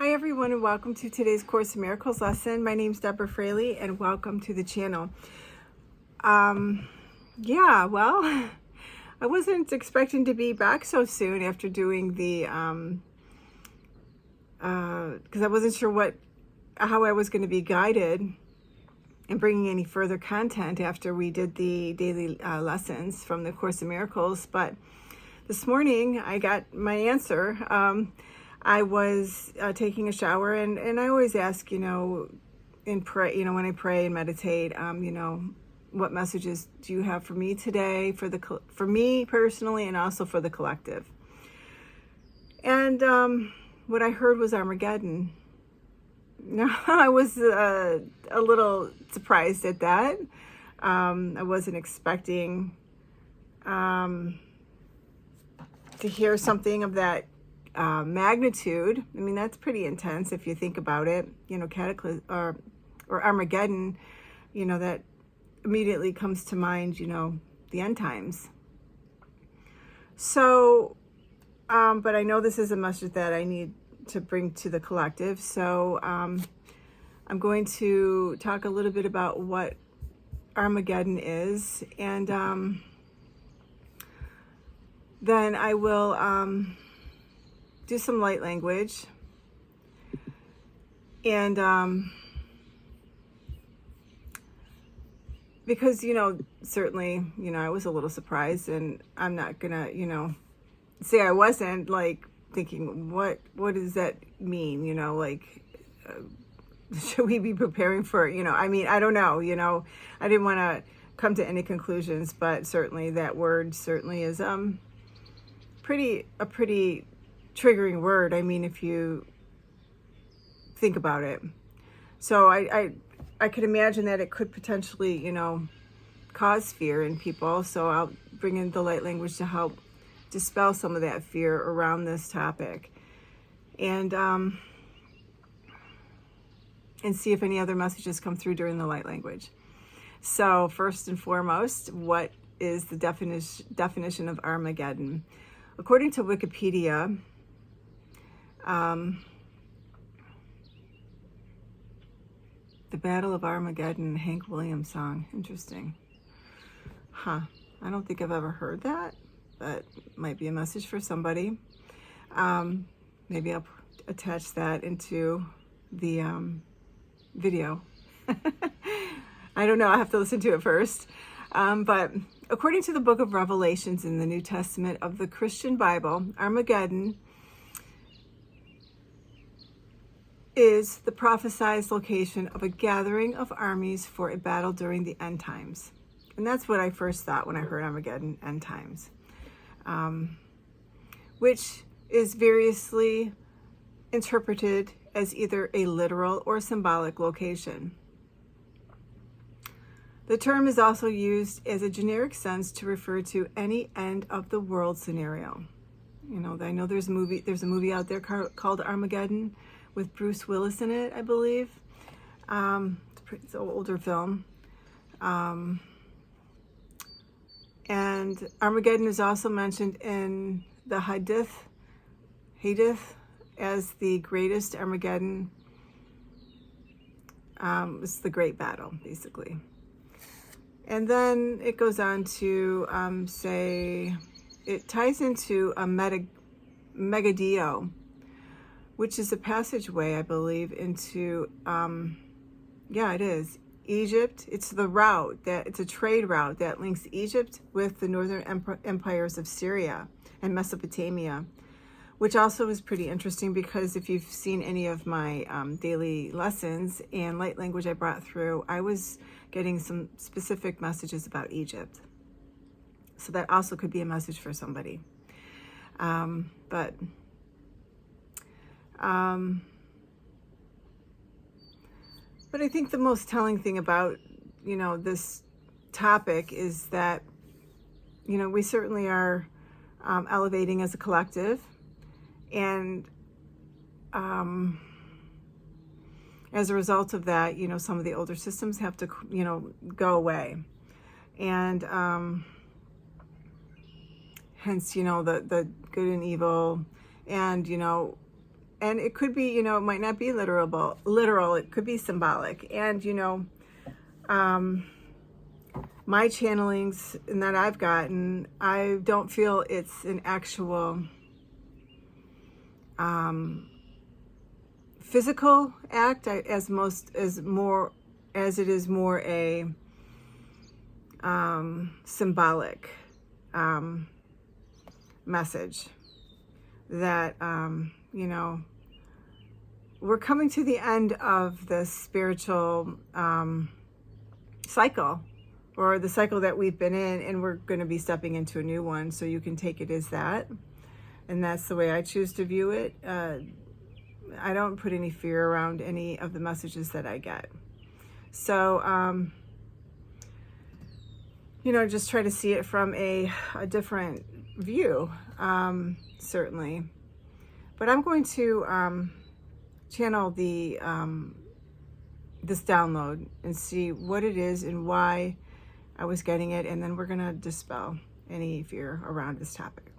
Hi everyone, and welcome to today's Course in Miracles lesson. My name's Deborah Fraley and welcome to the channel. Well, I wasn't expecting to be back so soon after doing the because I wasn't sure how I was going to be guided and bringing any further content after we did the daily lessons from the Course in Miracles. But this morning I got my answer. I was taking a shower, and I always ask, in pray, when I pray and meditate, what messages do you have for me today, for me personally, and also for the collective? And what I heard was Armageddon. Now, I was a little surprised at that. I wasn't expecting to hear something of that magnitude. I mean, that's pretty intense if you think about it. Cataclysm or Armageddon, that immediately comes to mind, the end times. So, but I know this is a message that I need to bring to the collective. So I'm going to talk a little bit about what Armageddon is, and then I will do some light language, and because certainly I was a little surprised, and I'm not gonna say I wasn't, like, thinking what does that mean, should we be preparing for, I mean, I don't know, I didn't want to come to any conclusions, but certainly that word certainly is a pretty triggering word. I mean, if you think about it. So I could imagine that it could potentially, cause fear in people. So I'll bring in the light language to help dispel some of that fear around this topic, and see if any other messages come through during the light language. So first and foremost, what is the definition of Armageddon? According to Wikipedia, the Battle of Armageddon, Hank Williams song. Interesting. I don't think I've ever heard that, but might be a message for somebody. Maybe I'll attach that into the video. I don't know. I have to listen to it first. But according to the book of Revelations in the New Testament of the Christian Bible, Armageddon is the prophesied location of a gathering of armies for a battle during the end times. And that's what I first thought when I heard Armageddon, end times, which is variously interpreted as either a literal or symbolic location. The term is also used as a generic sense to refer to any end of the world scenario. I know there's a movie out there called Armageddon with Bruce Willis in it, I believe. It's an older film. And Armageddon is also mentioned in the Hadith as the greatest Armageddon. It's the great battle, basically. And then it goes on to say, it ties into a Megiddo, which is a passageway, I believe, into, it is, Egypt. It's it's a trade route that links Egypt with the northern empires of Syria and Mesopotamia, which also is pretty interesting because if you've seen any of my daily lessons and light language I brought through, I was getting some specific messages about Egypt. So that also could be a message for somebody. But I think the most telling thing about, this topic is that, we certainly are elevating as a collective, and as a result of that, some of the older systems have to, go away. And hence, the good and evil, and, and it could be, it might not be literal, it could be symbolic. And, my channelings that I've gotten, I don't feel it's an actual physical act as it is more a symbolic message that we're coming to the end of the spiritual cycle, or the cycle that we've been in, and we're going to be stepping into a new one. So you can take it as that, and that's the way I choose to view it. I don't put any fear around any of the messages that I get. So, just try to see it from a different view, certainly. But I'm going to channel this download and see what it is and why I was getting it, and then we're going to dispel any fear around this topic.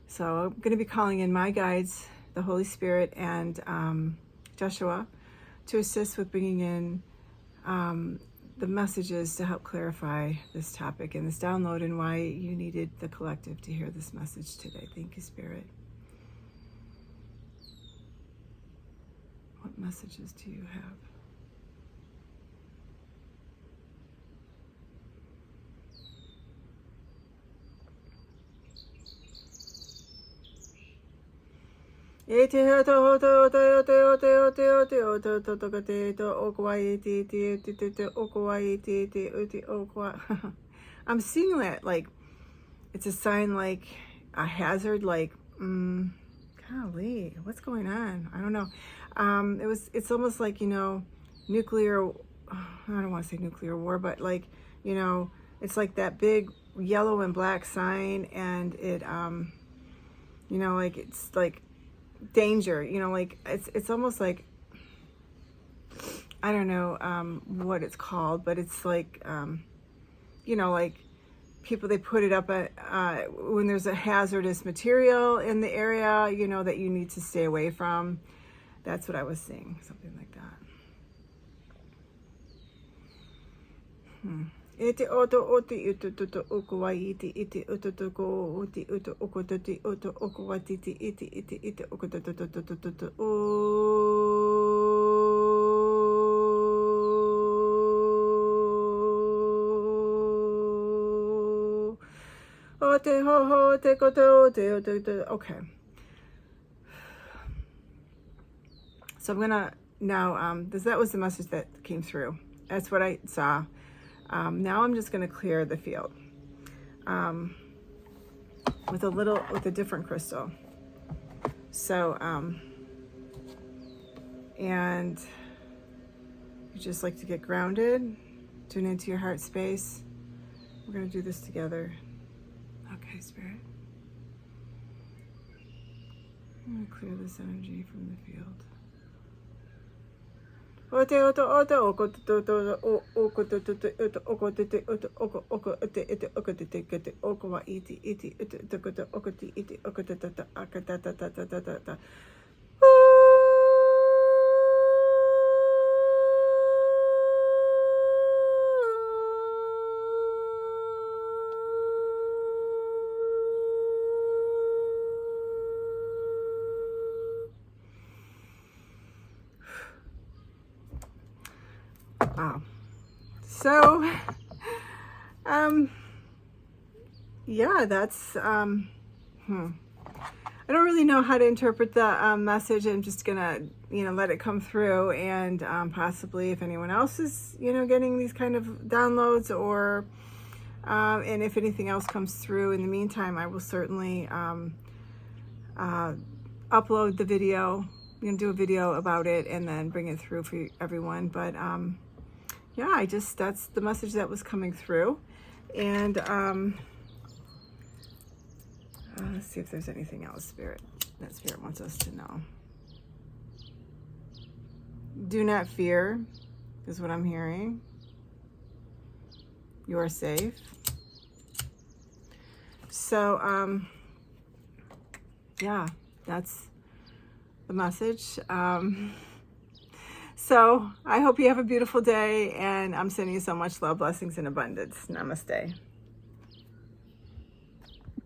So I'm going to be calling in my guides, the Holy Spirit and Jeshua, to assist with bringing in the messages to help clarify this topic and this download, and why you needed the collective to hear this message today. Thank you, Spirit. What messages do you have? I'm seeing that like it's a sign, like a hazard, like golly, what's going on? I don't know. It's almost like, nuclear, I don't want to say nuclear war, but like, it's like that big yellow and black sign, and it like it's like danger, like it's almost like, I don't know what it's called, but it's like like people, they put it up at when there's a hazardous material in the area, that you need to stay away from. That's what I was seeing, something like that. Okay. So I'm gonna now, that was the message that came through. That's what I saw. Now I'm just gonna clear the field with a different crystal. So, and you just like to get grounded, tune into your heart space. We're gonna do this together. Okay, Spirit. I'm gonna clear this energy from the field. Wow. So, yeah, that's, I don't really know how to interpret the message. I'm just gonna, let it come through, and possibly if anyone else is, getting these kind of downloads, or, and if anything else comes through in the meantime, I will certainly upload the video, do a video about it, and then bring it through for everyone. But, yeah, that's the message that was coming through. And let's see if there's anything else Spirit wants us to know. Do not fear is what I'm hearing. You are safe. So, yeah, that's the message. So I hope you have a beautiful day, and I'm sending you so much love, blessings, and abundance. Namaste.